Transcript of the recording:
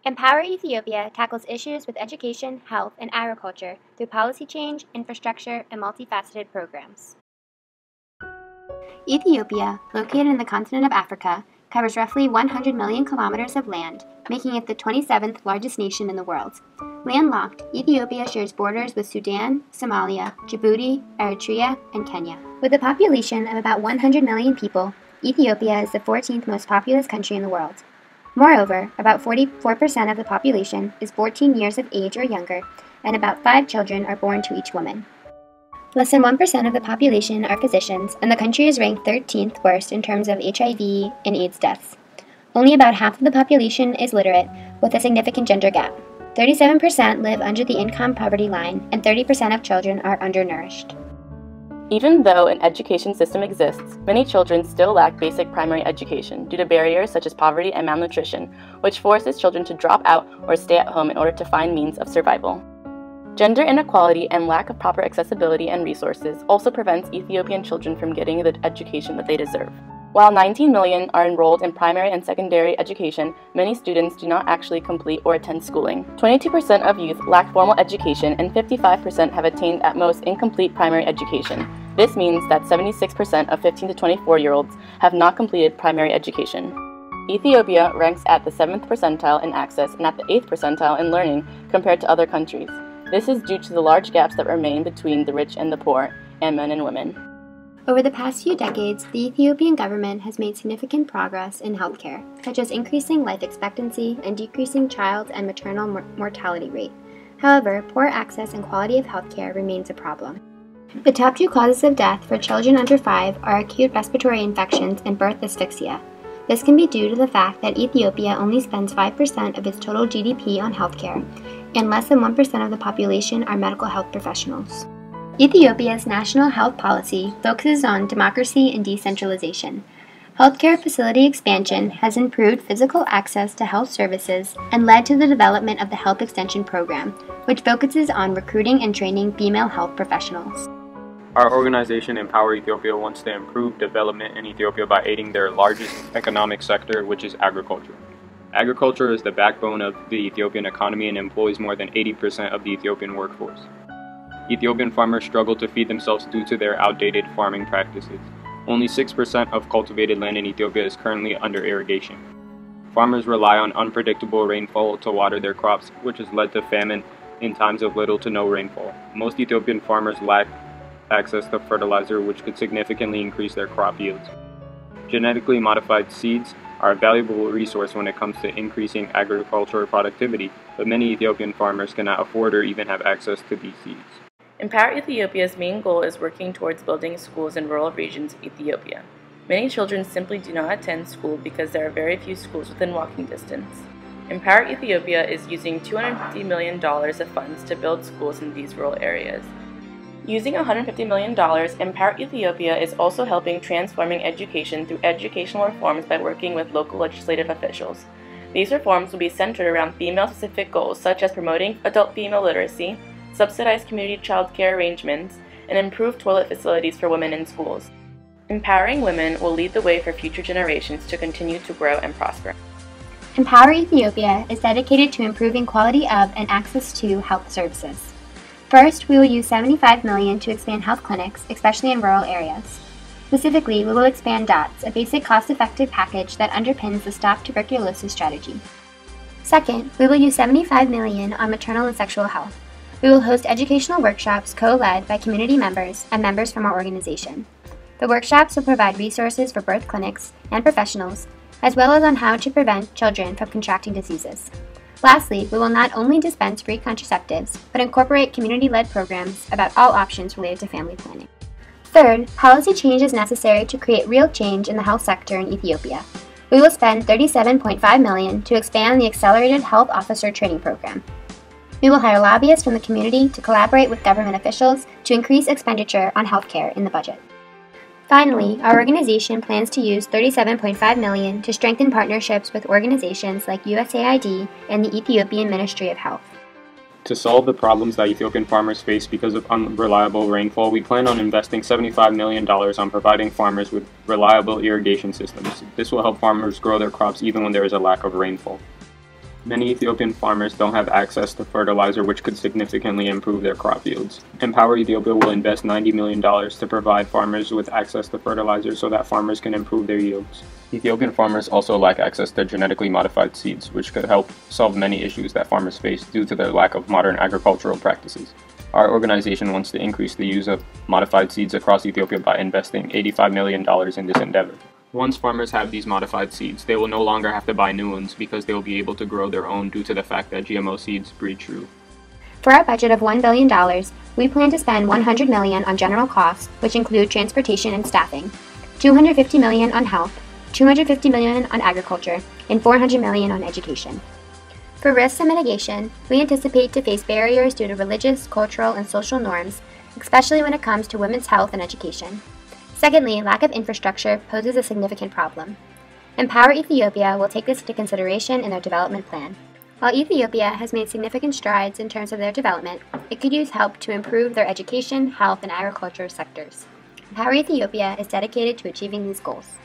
Empower Ethiopia tackles issues with education, health, and agriculture through policy change, infrastructure, and multifaceted programs. Ethiopia, located in the continent of Africa, covers roughly 100 million kilometers of land, making it the 27th largest nation in the world. Landlocked, Ethiopia shares borders with Sudan, Somalia, Djibouti, Eritrea, and Kenya. With a population of about 100 million people, Ethiopia is the 14th most populous country in the world. Moreover, about 44% of the population is 14 years of age or younger, and about 5 children are born to each woman. Less than 1% of the population are physicians, and the country is ranked 13th worst in terms of HIV and AIDS deaths. Only about half of the population is literate, with a significant gender gap. 37% live under the income poverty line, and 30% of children are undernourished. Even though an education system exists, many children still lack basic primary education due to barriers such as poverty and malnutrition, which forces children to drop out or stay at home in order to find means of survival. Gender inequality and lack of proper accessibility and resources also prevents Ethiopian children from getting the education that they deserve. While 19 million are enrolled in primary and secondary education, many students do not actually complete or attend schooling. 22% of youth lack formal education and 55% have attained at most incomplete primary education. This means that 76% of 15 to 24-year-olds have not completed primary education. Ethiopia ranks at the 7th percentile in access and at the 8th percentile in learning compared to other countries. This is due to the large gaps that remain between the rich and the poor, and men and women. Over the past few decades, the Ethiopian government has made significant progress in healthcare, such as increasing life expectancy and decreasing child and maternal mortality rate. However, poor access and quality of healthcare remains a problem. The top 2 causes of death for children under 5 are acute respiratory infections and birth asphyxia. This can be due to the fact that Ethiopia only spends 5% of its total GDP on healthcare, and less than 1% of the population are medical health professionals. Ethiopia's national health policy focuses on democracy and decentralization. Healthcare facility expansion has improved physical access to health services and led to the development of the Health Extension Program, which focuses on recruiting and training female health professionals. Our organization, Empower Ethiopia, wants to improve development in Ethiopia by aiding their largest economic sector, which is agriculture. Agriculture is the backbone of the Ethiopian economy and employs more than 80% of the Ethiopian workforce. Ethiopian farmers struggle to feed themselves due to their outdated farming practices. Only 6% of cultivated land in Ethiopia is currently under irrigation. Farmers rely on unpredictable rainfall to water their crops, which has led to famine in times of little to no rainfall. Most Ethiopian farmers lack access to fertilizer, which could significantly increase their crop yields. Genetically modified seeds are a valuable resource when it comes to increasing agricultural productivity, but many Ethiopian farmers cannot afford or even have access to these seeds. Empower Ethiopia's main goal is working towards building schools in rural regions of Ethiopia. Many children simply do not attend school because there are very few schools within walking distance. Empower Ethiopia is using $250 million of funds to build schools in these rural areas. Using $150 million, Empower Ethiopia is also helping transforming education through educational reforms by working with local legislative officials. These reforms will be centered around female-specific goals such as promoting adult female literacy, subsidized community child care arrangements, and improved toilet facilities for women in schools. Empowering women will lead the way for future generations to continue to grow and prosper. Empower Ethiopia is dedicated to improving quality of and access to health services. First, we will use $75 million to expand health clinics, especially in rural areas. Specifically, we will expand DOTS, a basic cost-effective package that underpins the Stop Tuberculosis strategy. Second, we will use $75 million on maternal and sexual health. We will host educational workshops co-led by community members and members from our organization. The workshops will provide resources for birth clinics and professionals, as well as on how to prevent children from contracting diseases. Lastly, we will not only dispense free contraceptives, but incorporate community-led programs about all options related to family planning. Third, policy change is necessary to create real change in the health sector in Ethiopia. We will spend $37.5 million to expand the Accelerated Health Officer Training Program. We will hire lobbyists from the community to collaborate with government officials to increase expenditure on healthcare in the budget. Finally, our organization plans to use $37.5 million to strengthen partnerships with organizations like USAID and the Ethiopian Ministry of Health. To solve the problems that Ethiopian farmers face because of unreliable rainfall, we plan on investing $75 million on providing farmers with reliable irrigation systems. This will help farmers grow their crops even when there is a lack of rainfall. Many Ethiopian farmers don't have access to fertilizer, which could significantly improve their crop yields. Empower Ethiopia will invest $90 million to provide farmers with access to fertilizer so that farmers can improve their yields. Ethiopian farmers also lack access to genetically modified seeds, which could help solve many issues that farmers face due to their lack of modern agricultural practices. Our organization wants to increase the use of modified seeds across Ethiopia by investing $85 million in this endeavor. Once farmers have these modified seeds, they will no longer have to buy new ones because they will be able to grow their own due to the fact that GMO seeds breed true. For our budget of $1 billion, we plan to spend $100 million on general costs, which include transportation and staffing, $250 million on health, $250 million on agriculture, and $400 million on education. For risks and mitigation, we anticipate to face barriers due to religious, cultural, and social norms, especially when it comes to women's health and education. Secondly, lack of infrastructure poses a significant problem. Empower Ethiopia will take this into consideration in their development plan. While Ethiopia has made significant strides in terms of their development, it could use help to improve their education, health, and agriculture sectors. Empower Ethiopia is dedicated to achieving these goals.